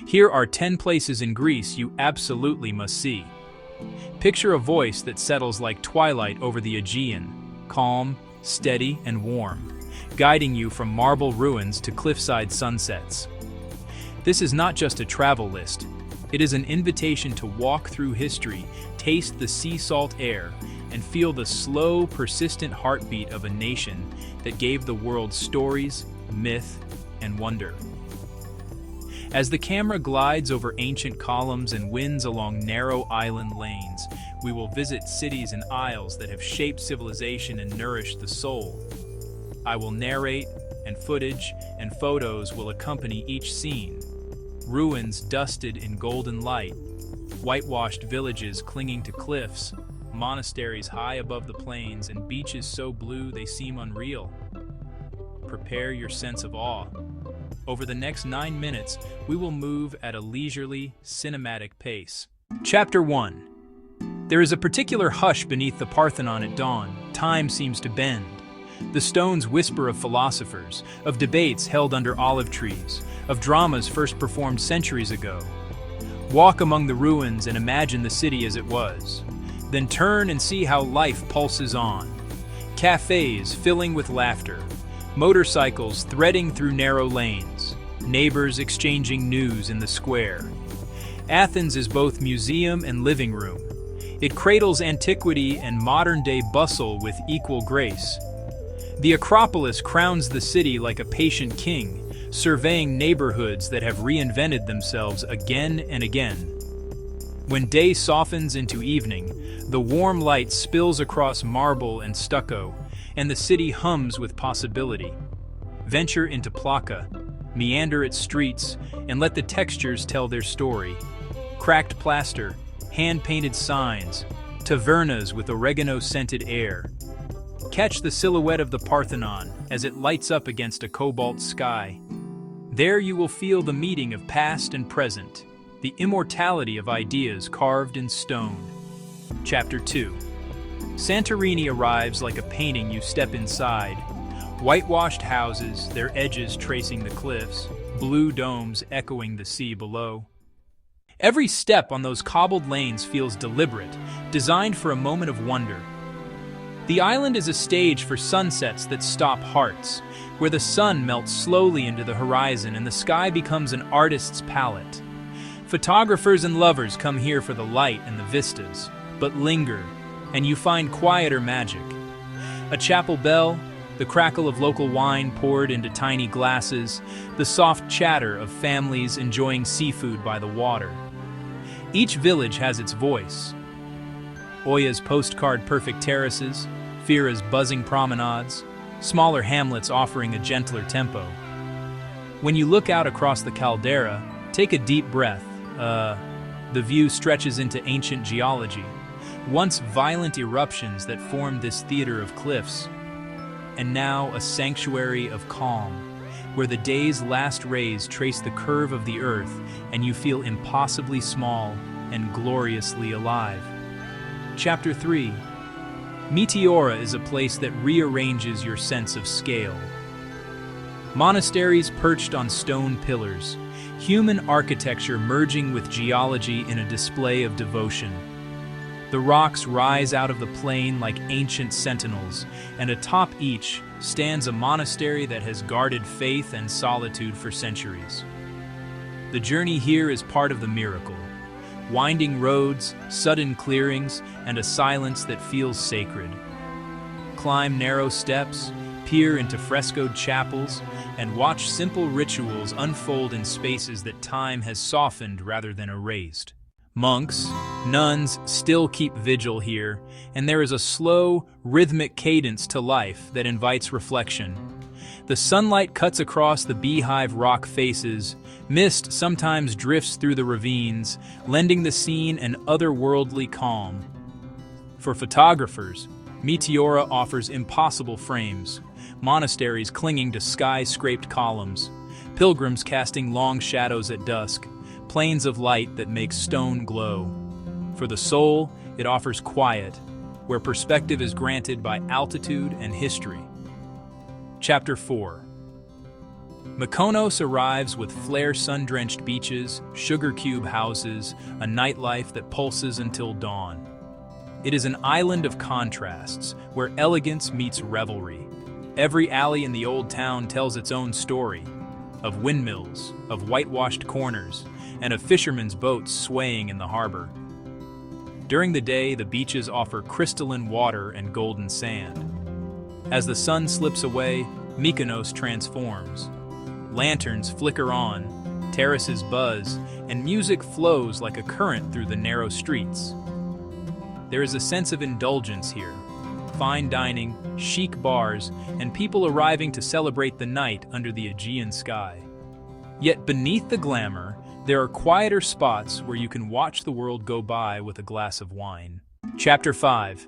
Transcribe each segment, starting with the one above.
Here are 10 places in Greece you absolutely must see. Picture a voice that settles like twilight over the Aegean, calm, steady, and warm, guiding you from marble ruins to cliffside sunsets. This is not just a travel list. It is an invitation to walk through history, taste the sea salt air, and feel the slow, persistent heartbeat of a nation that gave the world stories, myth, and wonder. As the camera glides over ancient columns and winds along narrow island lanes, we will visit cities and isles that have shaped civilization and nourished the soul. I will narrate, and footage and photos will accompany each scene. Ruins dusted in golden light, whitewashed villages clinging to cliffs, monasteries high above the plains, and beaches so blue they seem unreal. Prepare your sense of awe. Over the next 9 minutes, we will move at a leisurely, cinematic pace. Chapter 1. There is a particular hush beneath the Parthenon at dawn. Time seems to bend. The stones whisper of philosophers, of debates held under olive trees, of dramas first performed centuries ago. Walk among the ruins and imagine the city as it was. Then turn and see how life pulses on. Cafes filling with laughter, motorcycles threading through narrow lanes, neighbors exchanging news in the square. Athens is both museum and living room. It cradles antiquity and modern-day bustle with equal grace. The Acropolis crowns the city like a patient king, surveying neighborhoods that have reinvented themselves again and again. When day softens into evening, the warm light spills across marble and stucco, and the city hums with possibility. Venture into Plaka, meander its streets, and let the textures tell their story. Cracked plaster, hand-painted signs, tavernas with oregano-scented air. Catch the silhouette of the Parthenon as it lights up against a cobalt sky. There you will feel the meeting of past and present, the immortality of ideas carved in stone. Chapter 2. Santorini arrives like a painting you step inside. Whitewashed houses, their edges tracing the cliffs, blue domes echoing the sea below. Every step on those cobbled lanes feels deliberate, designed for a moment of wonder. The island is a stage for sunsets that stop hearts, where the sun melts slowly into the horizon and the sky becomes an artist's palette. Photographers and lovers come here for the light and the vistas, but linger, and you find quieter magic. A chapel bell, the crackle of local wine poured into tiny glasses, the soft chatter of families enjoying seafood by the water. Each village has its voice. Oya's postcard-perfect terraces, Fira's buzzing promenades, smaller hamlets offering a gentler tempo. When you look out across the caldera, take a deep breath. The view stretches into ancient geology, once violent eruptions that formed this theater of cliffs, and now a sanctuary of calm, where the day's last rays trace the curve of the earth and you feel impossibly small and gloriously alive. Chapter 3. Meteora is a place that rearranges your sense of scale. Monasteries perched on stone pillars, human architecture merging with geology in a display of devotion. The rocks rise out of the plain like ancient sentinels, and atop each stands a monastery that has guarded faith and solitude for centuries. The journey here is part of the miracle. Winding roads, sudden clearings, and a silence that feels sacred. Climb narrow steps, peer into frescoed chapels, and watch simple rituals unfold in spaces that time has softened rather than erased. Monks, nuns still keep vigil here, and there is a slow, rhythmic cadence to life that invites reflection. The sunlight cuts across the beehive rock faces, mist sometimes drifts through the ravines, lending the scene an otherworldly calm. For photographers, Meteora offers impossible frames, monasteries clinging to sky-scraped columns, pilgrims casting long shadows at dusk, plains of light that make stone glow. For the soul, it offers quiet, where perspective is granted by altitude and history. Chapter 4. Mykonos arrives with flare sun-drenched beaches, sugar cube houses, a nightlife that pulses until dawn. It is an island of contrasts, where elegance meets revelry. Every alley in the old town tells its own story, of windmills, of whitewashed corners, and of fishermen's boats swaying in the harbor. During the day, the beaches offer crystalline water and golden sand. As the sun slips away, Mykonos transforms. Lanterns flicker on, terraces buzz, and music flows like a current through the narrow streets. There is a sense of indulgence here. Fine dining, chic bars, and people arriving to celebrate the night under the Aegean sky. Yet beneath the glamour, there are quieter spots where you can watch the world go by with a glass of wine. Chapter 5.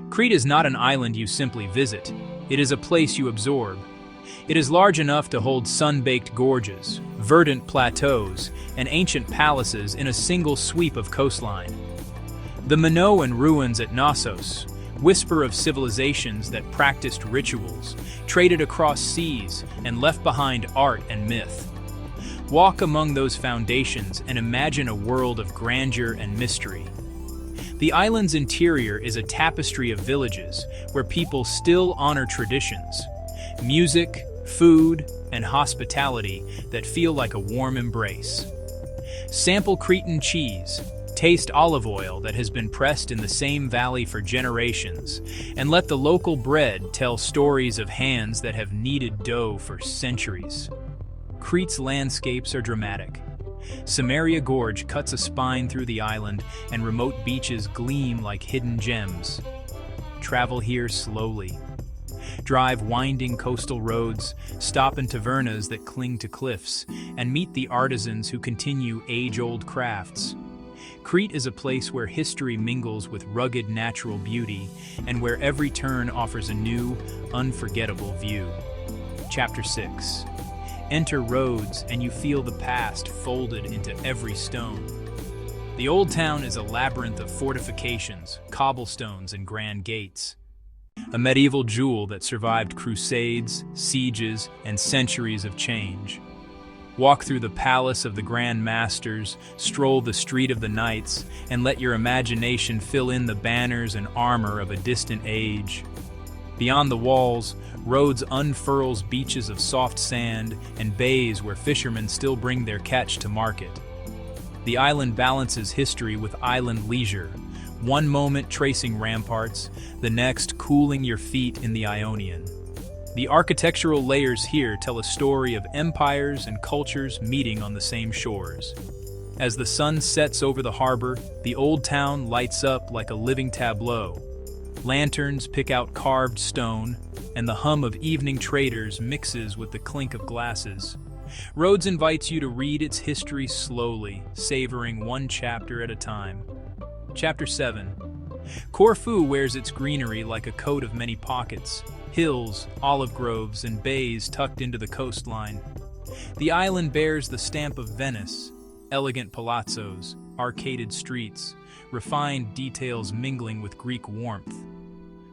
Crete is not an island you simply visit. It is a place you absorb. It is large enough to hold sun-baked gorges, verdant plateaus, and ancient palaces in a single sweep of coastline. The Minoan ruins at Knossos whisper of civilizations that practiced rituals, traded across seas, and left behind art and myth. Walk among those foundations and imagine a world of grandeur and mystery. The island's interior is a tapestry of villages where people still honor traditions, music, food, and hospitality that feel like a warm embrace. Sample Cretan cheese, taste olive oil that has been pressed in the same valley for generations, and let the local bread tell stories of hands that have kneaded dough for centuries. Crete's landscapes are dramatic. Samaria Gorge cuts a spine through the island, and remote beaches gleam like hidden gems. Travel here slowly. Drive winding coastal roads, stop in tavernas that cling to cliffs, and meet the artisans who continue age-old crafts. Crete is a place where history mingles with rugged natural beauty, and where every turn offers a new, unforgettable view. Chapter 6. Enter Rhodes, and you feel the past folded into every stone. The old town is a labyrinth of fortifications, cobblestones, and grand gates. A medieval jewel that survived crusades, sieges, and centuries of change. Walk through the palace of the Grand Masters, stroll the street of the knights, and let your imagination fill in the banners and armor of a distant age. Beyond the walls, Rhodes unfurls beaches of soft sand and bays where fishermen still bring their catch to market. The island balances history with island leisure, one moment tracing ramparts, the next cooling your feet in the Ionian. The architectural layers here tell a story of empires and cultures meeting on the same shores. As the sun sets over the harbor, the old town lights up like a living tableau. Lanterns pick out carved stone, and the hum of evening traders mixes with the clink of glasses. Rhodes invites you to read its history slowly, savoring one chapter at a time. Chapter 7. Corfu wears its greenery like a coat of many pockets. Hills, olive groves, and bays tucked into the coastline. The island bears the stamp of Venice, elegant palazzos, arcaded streets, refined details mingling with Greek warmth.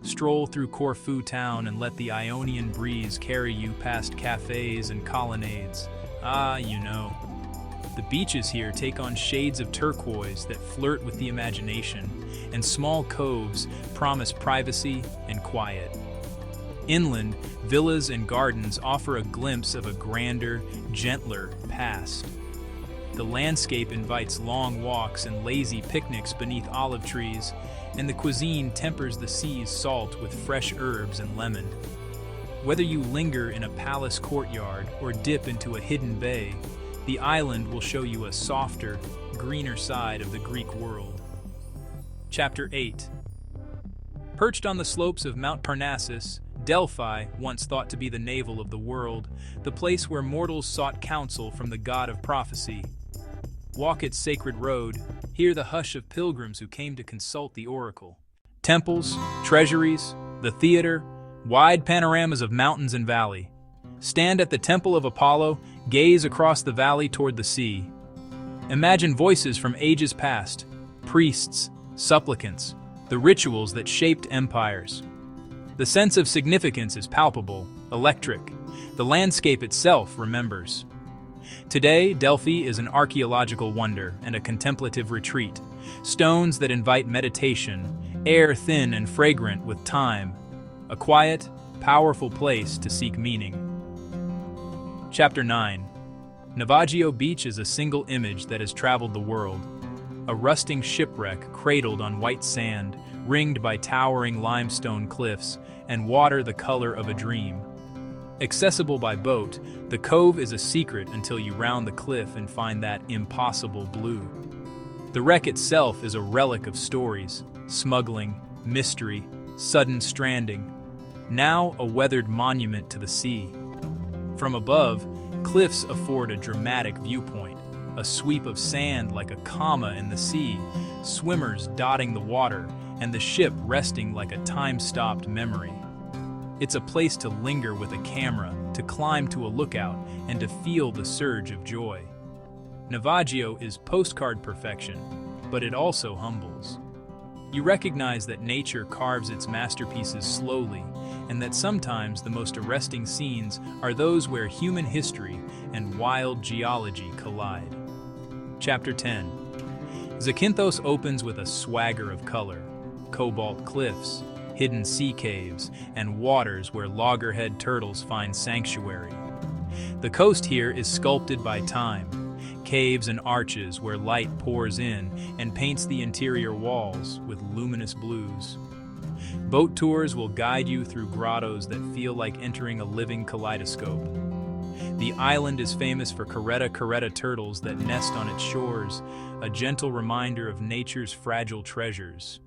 Stroll through Corfu town and let the Ionian breeze carry you past cafes and colonnades. The beaches here take on shades of turquoise that flirt with the imagination, and small coves promise privacy and quiet. Inland, villas and gardens offer a glimpse of a grander, gentler past. The landscape invites long walks and lazy picnics beneath olive trees, and the cuisine tempers the sea's salt with fresh herbs and lemon. Whether you linger in a palace courtyard or dip into a hidden bay, the island will show you a softer, greener side of the Greek world. Chapter 8. Perched on the slopes of Mount Parnassus, Delphi, once thought to be the navel of the world, the place where mortals sought counsel from the god of prophecy. Walk its sacred road, hear the hush of pilgrims who came to consult the oracle. Temples, treasuries, the theater, wide panoramas of mountains and valley. Stand at the temple of Apollo, gaze across the valley toward the sea. Imagine voices from ages past, priests, supplicants, the rituals that shaped empires. The sense of significance is palpable, electric, The landscape itself remembers. Today, Delphi is an archaeological wonder and a contemplative retreat. Stones that invite meditation, air thin and fragrant with time. A quiet, powerful place to seek meaning. Chapter 9. Navajo Beach is a single image that has traveled the world. A rusting shipwreck cradled on white sand, ringed by towering limestone cliffs, and water the color of a dream. Accessible by boat, the cove is a secret until you round the cliff and find that impossible blue. The wreck itself is a relic of stories, smuggling, mystery, sudden stranding. Now a weathered monument to the sea. From above, cliffs afford a dramatic viewpoint, a sweep of sand like a comma in the sea, swimmers dotting the water, and the ship resting like a time-stopped memory. It's a place to linger with a camera, to climb to a lookout, and to feel the surge of joy. Navajo is postcard perfection, but it also humbles. You recognize that nature carves its masterpieces slowly, and that sometimes the most arresting scenes are those where human history and wild geology collide. Chapter 10. Zakynthos opens with a swagger of color, cobalt cliffs, hidden sea caves, and waters where loggerhead turtles find sanctuary. The coast here is sculpted by time, caves and arches where light pours in and paints the interior walls with luminous blues. Boat tours will guide you through grottos that feel like entering a living kaleidoscope. The island is famous for caretta turtles that nest on its shores, a gentle reminder of nature's fragile treasures.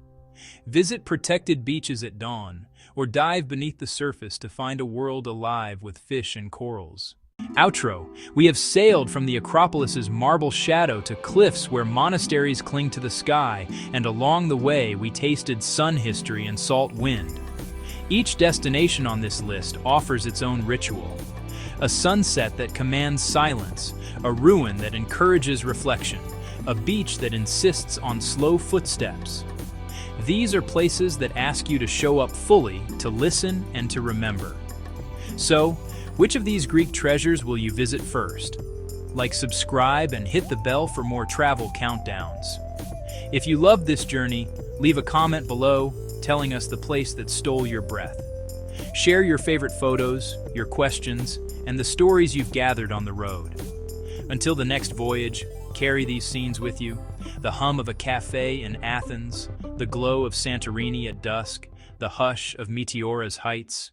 Visit protected beaches at dawn, or dive beneath the surface to find a world alive with fish and corals. Outro. We have sailed from the Acropolis's marble shadow to cliffs where monasteries cling to the sky, and along the way we tasted sun history and salt wind. Each destination on this list offers its own ritual. A sunset that commands silence, a ruin that encourages reflection, a beach that insists on slow footsteps. These are places that ask you to show up fully, to listen, and to remember. So, which of these Greek treasures will you visit first? Like, subscribe, and hit the bell for more travel countdowns. If you loved this journey, leave a comment below telling us the place that stole your breath. Share your favorite photos, your questions, and the stories you've gathered on the road. Until the next voyage, carry these scenes with you: the hum of a cafe in Athens, the glow of Santorini at dusk, the hush of Meteora's heights.